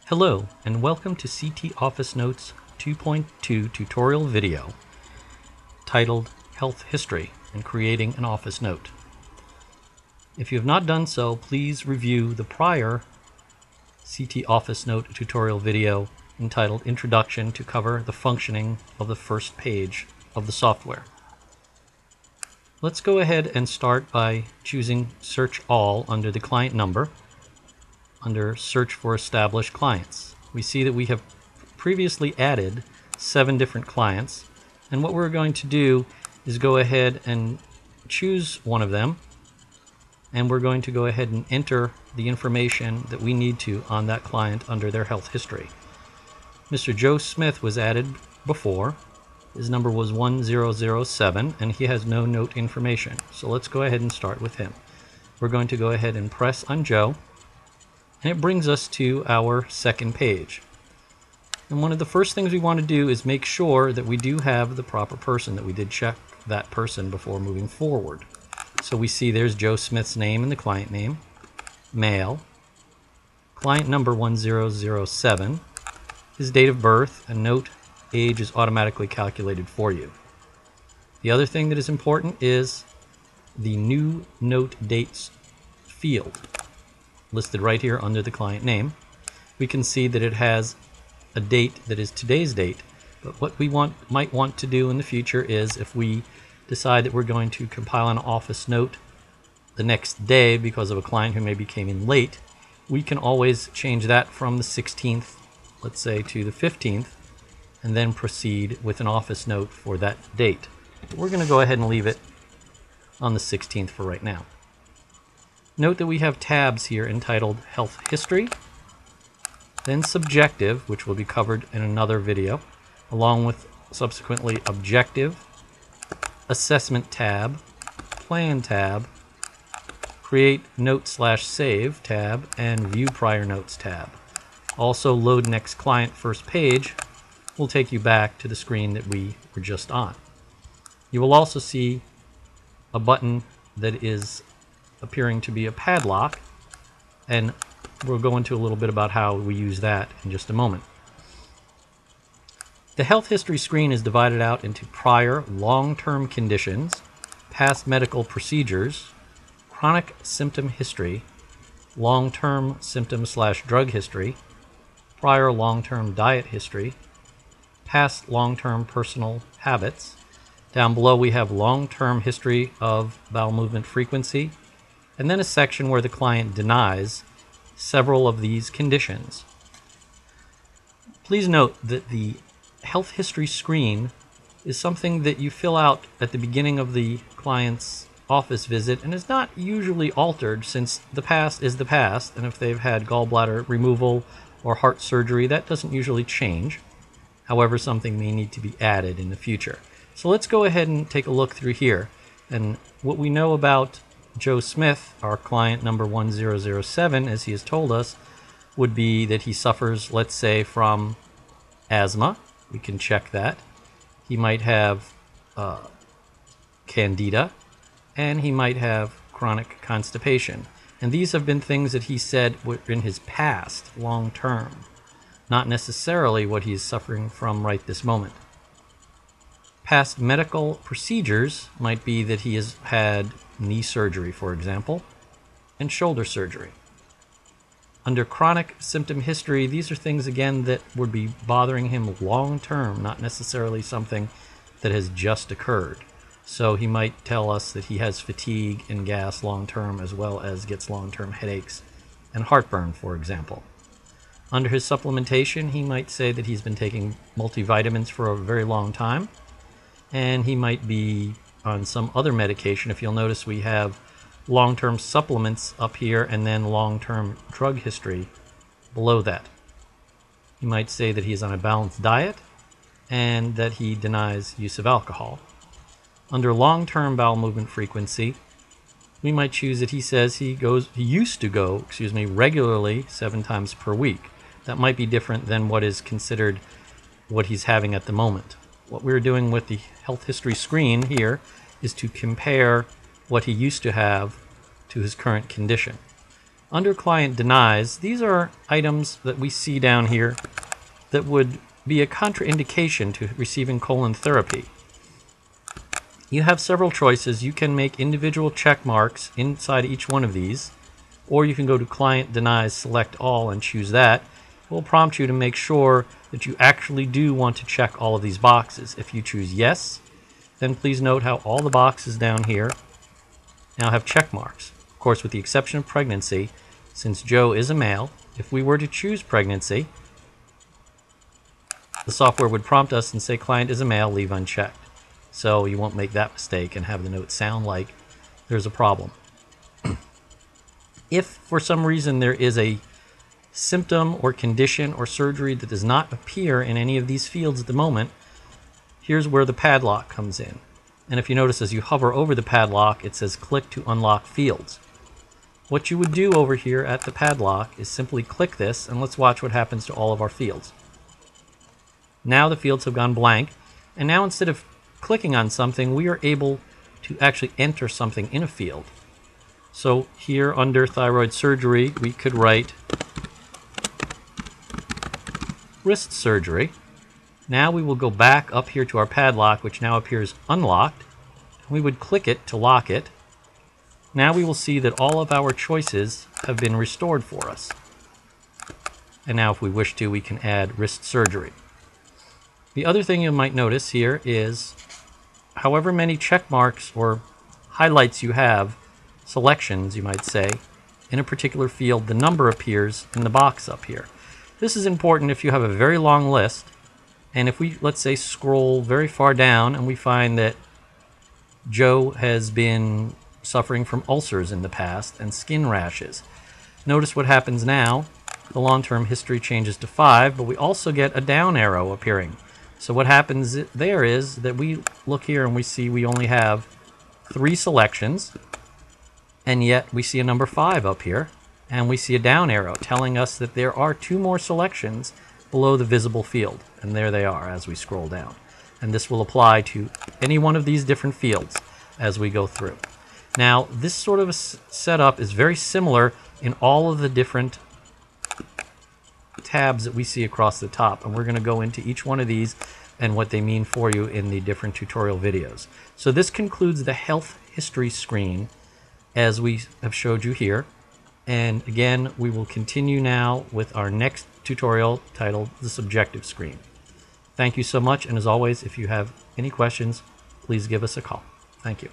Hello and welcome to CT Office Notes 2.2 tutorial video titled Health History and Creating an Office Note. If you have not done so, please review the prior CT Office Note tutorial video entitled Introduction to cover the functioning of the first page of the software. Let's go ahead and start by choosing Search All under the client number. Under Search for Established Clients, we see that we have previously added 7 different clients, and what we're going to do is go ahead and choose one of them, and we're going to go ahead and enter the information that we need to on that client under their health history. Mr. Joe Smith was added before. His number was 1007 and he has no note information, so let's go ahead and start with him. We're going to go ahead and press on Joe, and it brings us to our second page. And one of the first things we want to do is make sure that we do have the proper person, that we did check that person before moving forward. So we see there's Joe Smith's name and the client name, male, client number 1007, his date of birth, and note age is automatically calculated for you. The other thing that is important is the new note dates field listed right here under the client name. We can see that it has a date that is today's date, but what we might want to do in the future is, if we decide that we're going to compile an office note the next day because of a client who maybe came in late, we can always change that from the 16th, let's say, to the 15th, and then proceed with an office note for that date. But we're going to go ahead and leave it on the 16th for right now. Note that we have tabs here entitled Health History, then Subjective, which will be covered in another video, along with subsequently Objective, Assessment tab, Plan tab, Create Note/Save tab, and View Prior Notes tab. Also, Load Next Client First Page will take you back to the screen that we were just on. You will also see a button that is appearing to be a padlock, and we'll go into a little bit about how we use that in just a moment. The health history screen is divided out into prior long-term conditions, past medical procedures, chronic symptom history, long-term symptom/drug history, prior long-term diet history, past long-term personal habits. Down below we have long-term history of bowel movement frequency, and then a section where the client denies several of these conditions. Please note that the health history screen is something that you fill out at the beginning of the client's office visit and is not usually altered, since the past is the past, and if they've had gallbladder removal or heart surgery, that doesn't usually change. However, something may need to be added in the future. So let's go ahead and take a look through here. And what we know about Joe Smith, our client number 1007, as he has told us, would be that he suffers, let's say, from asthma. We can check that. He might have candida, and he might have chronic constipation. And these have been things that he said were in his past, long term, not necessarily what he is suffering from right this moment. Past medical procedures might be that he has had knee surgery, for example, and shoulder surgery. Under chronic symptom history, these are things, again, that would be bothering him long term, not necessarily something that has just occurred. So he might tell us that he has fatigue and gas long term, as well as gets long term headaches and heartburn, for example. Under his supplementation, he might say that he's been taking multivitamins for a very long time, and he might be on some other medication. If you'll notice, we have long-term supplements up here and then long-term drug history below that. He might say that he's on a balanced diet and that he denies use of alcohol. Under long-term bowel movement frequency, we might choose that he says he used to go regularly 7 times per week. That might be different than what is considered what he's having at the moment. What we're doing with the health history screen here is to compare what he used to have to his current condition. Under client denies, these are items that we see down here that would be a contraindication to receiving colon therapy. You have several choices. You can make individual check marks inside each one of these, or you can go to client denies, select all, and choose that. It will prompt you to make sure that you actually do want to check all of these boxes. If you choose yes, then please note how all the boxes down here now have check marks. Of course, with the exception of pregnancy, since Joe is a male, if we were to choose pregnancy, the software would prompt us and say client is a male, leave unchecked. So you won't make that mistake and have the note sound like there's a problem. If for some reason there is a symptom or condition or surgery that does not appear in any of these fields at the moment, here's where the padlock comes in. And if you notice, as you hover over the padlock, it says click to unlock fields. What you would do over here at the padlock is simply click this, and let's watch what happens to all of our fields. Now the fields have gone blank, and now instead of clicking on something, we are able to actually enter something in a field. So here under thyroid surgery, we could write wrist surgery. Now we will go back up here to our padlock, which now appears unlocked. We would click it to lock it. Now we will see that all of our choices have been restored for us. And now if we wish to, we can add wrist surgery. The other thing you might notice here is however many check marks or highlights you have, selections you might say, in a particular field, the number appears in the box up here. This is important if you have a very long list, and if we, let's say, scroll very far down and we find that Joe has been suffering from ulcers in the past and skin rashes. Notice what happens now. The long-term history changes to 5, but we also get a down arrow appearing. So what happens there is that we look here and we see we only have 3 selections, and yet we see a number 5 up here, and we see a down arrow telling us that there are 2 more selections below the visible field, and there they are as we scroll down. And this will apply to any one of these different fields as we go through. Now, this sort of a setup is very similar in all of the different tabs that we see across the top, and we're going to go into each one of these and what they mean for you in the different tutorial videos. So this concludes the health history screen as we have showed you here. And again, we will continue now with our next tutorial titled the subjective screen. Thank you so much, and as always, if you have any questions, please give us a call. Thank you.